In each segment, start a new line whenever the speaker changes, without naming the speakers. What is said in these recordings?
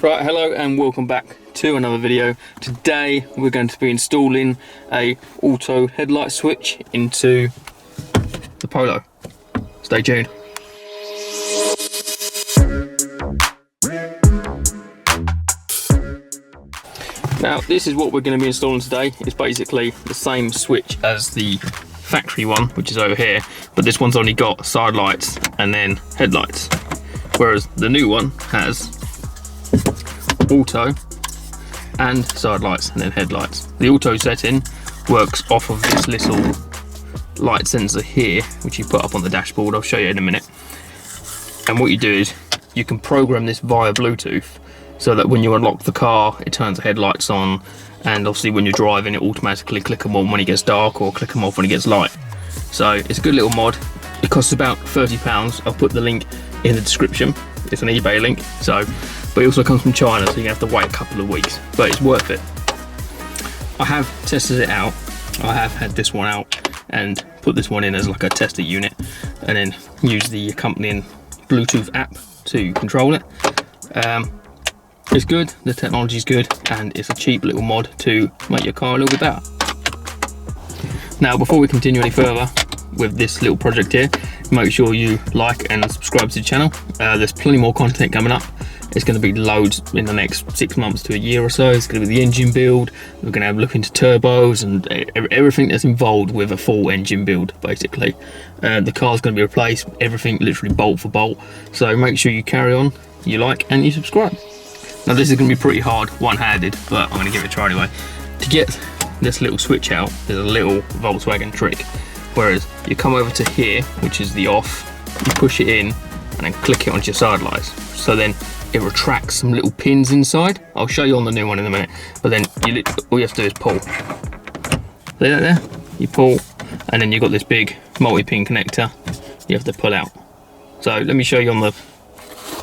Right, hello and welcome back to another video. Today we're going to be installing a auto headlight switch into the Polo. Stay tuned. Now this is what we're going to be installing today. It's basically the same switch as the factory one, which is over here, but this one's only got side lights and then headlights, whereas the new one has auto and side lights and then headlights. The auto setting works off of this little light sensor here, which you put up on the dashboard. I'll show you in a minute. And what you do is you can program this via Bluetooth so that when you unlock the car it turns the headlights on, and obviously when you're driving it automatically click them on when it gets dark or click them off when it gets light. So it's a good little mod. It costs about £30. I'll put the link in the description. It's an eBay link, but it also comes from China, so you have to wait a couple of weeks, but it's worth it. I have tested it out. I have had this one out and put this one in as like a tester unit, and then use the accompanying Bluetooth app to control it. It's good, the technology is good, and it's a cheap little mod to make your car a little bit better. Now, before we continue any further with this little project here, make sure you like and subscribe to the channel. There's plenty more content coming up. It's going to be loads in the next 6 months to a year or so. It's going to be the engine build. We're going to have a look into turbos and everything that's involved with a full engine build, basically. The car's going to be replaced, everything literally bolt for bolt. So make sure you carry on, you like and you subscribe. Now this is going to be pretty hard one-handed, but I'm going to give it a try anyway. To get this little switch out, there's a little Volkswagen trick. Whereas you come over to here, which is the off, you push it in and then click it onto your side lights. So then it retracts some little pins inside. I'll show you on the new one in a minute, but then all you have to do is pull. See that there? You pull, and then you've got this big multi-pin connector you have to pull out. So let me show you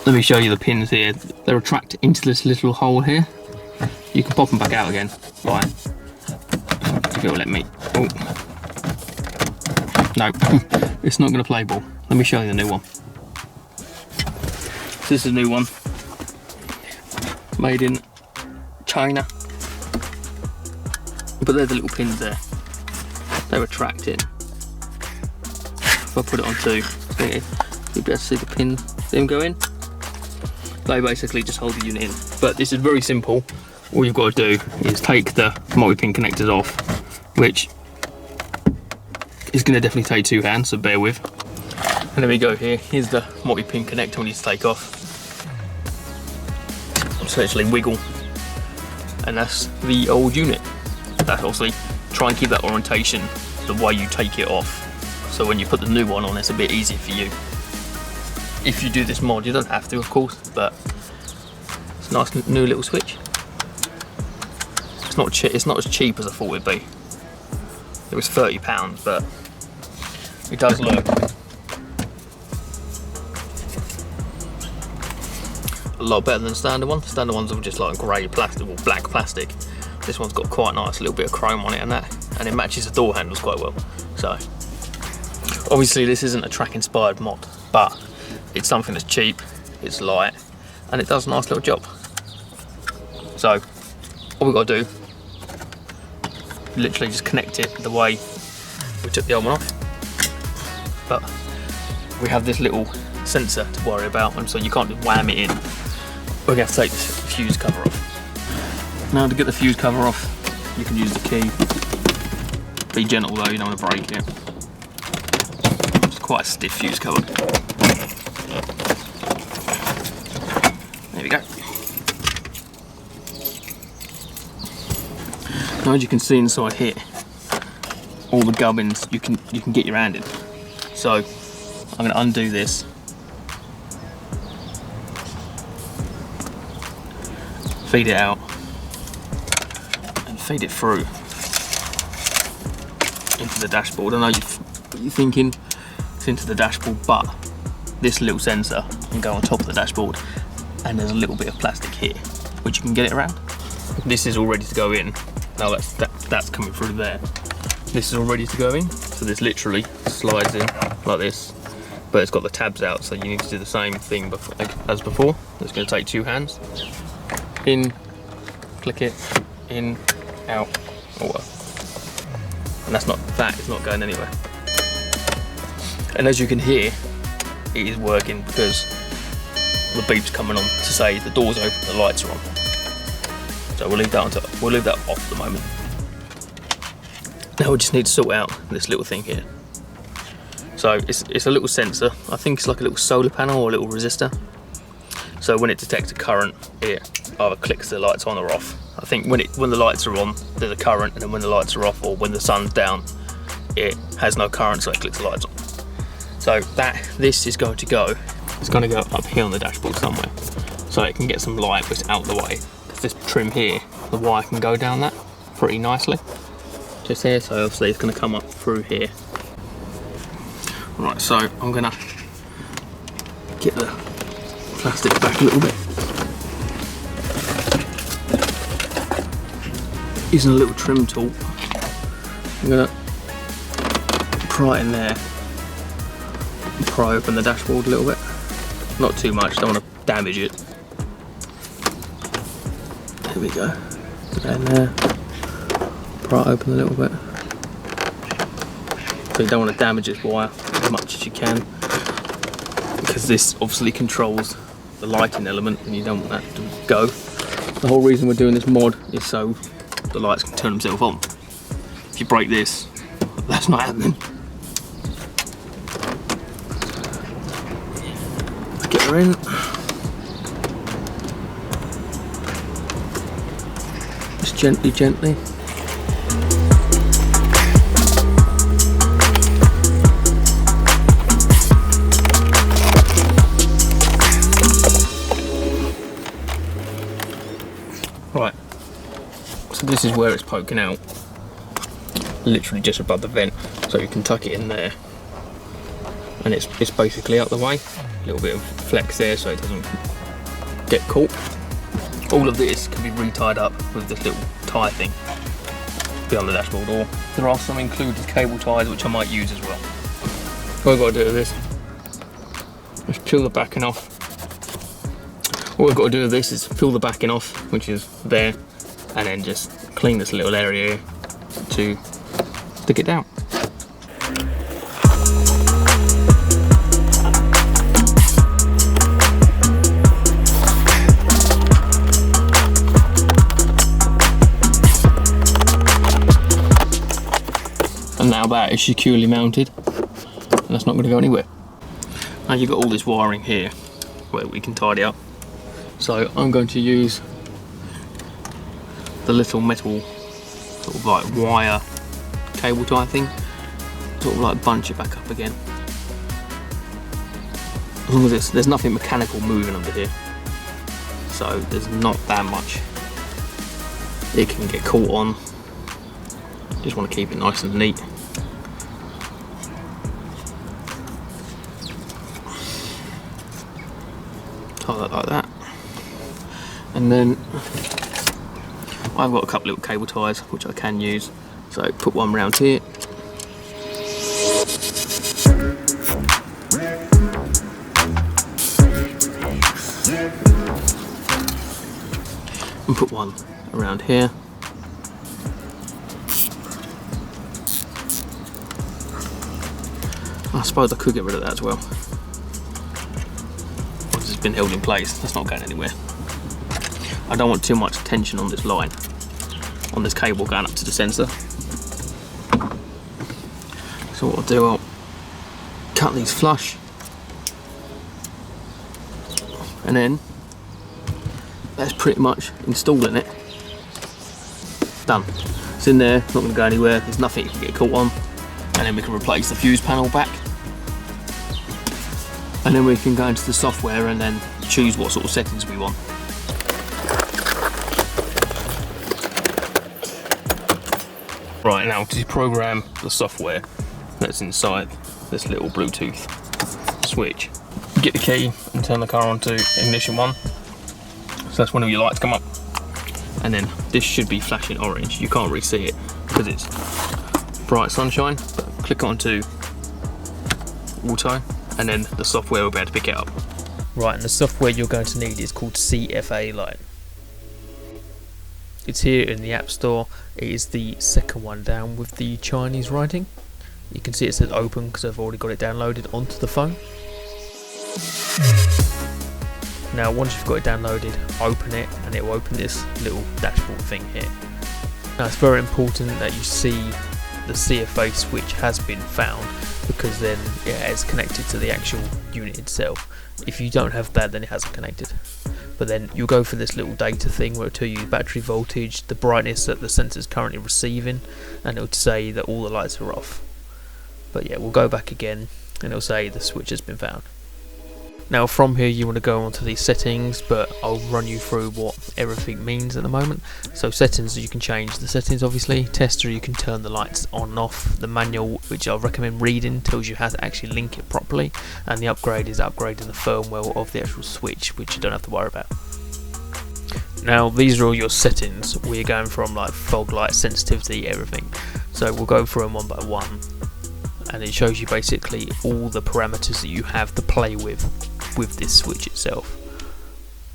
the pins here. They retract into this little hole here. You can pop them back out again. Right. If it'll let me. Oh. No, it's not going to play ball. Let me show you the new one. So this is a new one, made in China. But there's the little pins there. They retract in. If I put it onto here, you'll be able to see the pins. See them go in? They basically just hold the unit in. But this is very simple. All you've got to do is take the multi-pin connectors off, which is going to definitely take 2 hands, so bear with. And there we go here. Here's the multi-pin connector we need to take off. Essentially wiggle. And that's the old unit. That's obviously, try and keep that orientation the way you take it off. So when you put the new one on, it's a bit easier for you. If you do this mod, you don't have to, of course, but it's a nice new little switch. It's not as cheap as I thought it'd be. It was £30, but it does look a lot better than the standard one. Standard ones are just like grey plastic or black plastic. This one's got quite a nice little bit of chrome on it, and it matches the door handles quite well. So obviously this isn't a track inspired mod, but it's something that's cheap, it's light, and it does a nice little job. So all we've got to do, literally just connect it the way we took the old one off. But we have this little sensor to worry about, and so you can't just wham it in. We're going to have to take this fuse cover off. Now to get the fuse cover off, you can use the key. Be gentle though, you don't want to break it. It's quite a stiff fuse cover. There we go. Now as you can see inside here, all the gubbins you can get your hand in. So I'm going to undo this. Feed it out and feed it through into the dashboard. I know you're thinking it's into the dashboard, but this little sensor can go on top of the dashboard, and there's a little bit of plastic here which you can get it around. This is all ready to go in. Now that's coming through there. This is all ready to go in, so this literally slides in like this, but it's got the tabs out, so you need to do the same thing as before. It's going to take 2 hands. in, click it, in, out, over. And that is not going anywhere. And as you can hear, it is working because the beep's coming on to say the door's open, the lights are on. So we'll leave that off at the moment. Now we just need to sort out this little thing here. So it's a little sensor. I think it's like a little solar panel or a little resistor. So when it detects a current, it either clicks the lights on or off. I think when the lights are on, there's a current, and then when the lights are off or when the sun's down, it has no current, so it clicks the lights on. So this is going to go. It's going to go up here on the dashboard somewhere, so it can get some light, but it's out the way. Because this trim here, the wire can go down that pretty nicely. Just here, so obviously it's going to come up through here. Right, so I'm going to get the plastic back a little bit. Using a little trim tool, I'm going to pry it in there and pry open the dashboard a little bit. Not too much, don't want to damage it. There we go. Put that in there. Pry it open a little bit. So you don't want to damage this wire as much as you can, because this obviously controls the lighting element and you don't want that to go. The whole reason we're doing this mod is so the lights can turn themselves on. If you break this, that's not happening. Let's get her in. Just gently. Right, so this is where it's poking out, literally just above the vent, so you can tuck it in there, and it's basically out the way. A little bit of flex there so it doesn't get caught. All of this can be re-tied up with this little tie thing behind the dashboard, or there are some included cable ties which I might use as well. What I've got to do with this, just peel the backing off. All we've got to do with this is peel the backing off, which is there, and then just clean this little area here to stick it down. And now that is securely mounted, and that's not going to go anywhere. Now you've got all this wiring here where we can tidy up. So I'm going to use the little metal sort of like wire cable tie thing, sort of like bunch it back up again. As long as there's nothing mechanical moving under here, so there's not that much it can get caught on. Just want to keep it nice and neat. Tie that like that. And then I've got a couple little cable ties which I can use, so put one round here, and put one around here. I suppose I could get rid of that as well. Once it's been held in place, that's not going anywhere. I don't want too much tension on this line, on this cable going up to the sensor. So what I'll do, I'll cut these flush, and then that's pretty much installing it. Done. It's in there, not going to go anywhere, there's nothing you can get caught on. And then we can replace the fuse panel back. And then we can go into the software and then choose what sort of settings we want. Right, now to program the software that's inside this little Bluetooth switch, get the key and turn the car on to ignition 1. So that's when all your lights come up. And then this should be flashing orange. You can't really see it because it's bright sunshine, but click onto auto and then the software will be able to pick it up. Right, and the software you're going to need is called CFA Light.
It's here in the App Store. It is the second one down with the Chinese writing. You can see it says open because I've already got it downloaded onto the phone. Now once you've got it downloaded, open it and it will open this little dashboard thing here. Now it's very important that you see the CFA switch has been found, because then it is connected to the actual unit itself. If you don't have that, then it hasn't connected. But then you'll go for this little data thing where it'll tell you battery voltage, the brightness that the sensor is currently receiving, and it'll say that all the lights are off. But yeah, we'll go back again and it'll say the switch has been found. Now from here you want to go onto these settings, but I'll run you through what everything means at the moment. So settings, you can change the settings obviously. Tester, you can turn the lights on and off. The manual, which I recommend reading, tells you how to actually link it properly. And the upgrade is upgrading the firmware of the actual switch, which you don't have to worry about. Now these are all your settings. We're going from like fog light, sensitivity, everything. So we'll go through them one by one. And it shows you basically all the parameters that you have to play with this switch itself.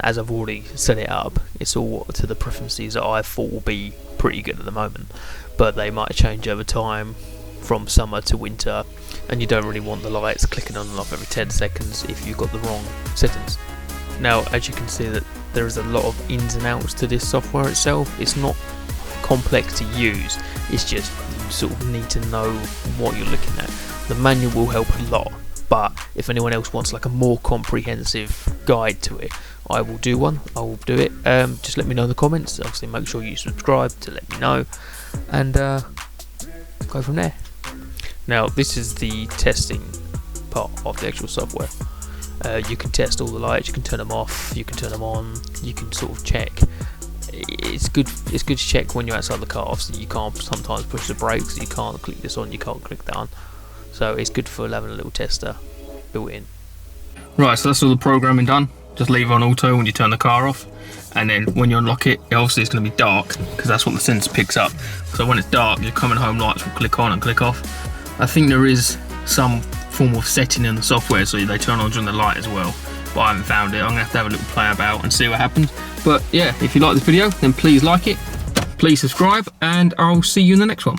As I've already set it up, it's all to the preferences that I thought will be pretty good at the moment, but they might change over time from summer to winter, and you don't really want the lights clicking on and off every 10 seconds if you've got the wrong settings. Now as you can see, that there is a lot of ins and outs to this software itself. It's not complex to use, it's just you sort of need to know what you're looking at. The manual will help a lot, but if anyone else wants like a more comprehensive guide to it, I will do one. I will do it. Just let me know in the comments. Obviously make sure you subscribe to let me know, and go from there. Now this is the testing part of the actual software. You can test all the lights, you can turn them off, you can turn them on, you can sort of check. It's good to check when you're outside the car. Obviously you can't sometimes push the brakes, you can't click this on, you can't click that on, so it's good for having a little tester built in.
Right, so that's all the programming done. Just leave it on auto when you turn the car off, and then when you unlock it, obviously it's going to be dark because that's what the sensor picks up. So when it's dark, your coming home lights will click on and click off. I think there is some form of setting in the software so they turn on during the light as well, but I haven't found it. I'm going to have a little play about and see what happens. But yeah, if you like this video, then please like it, please subscribe, and I'll see you in the next one.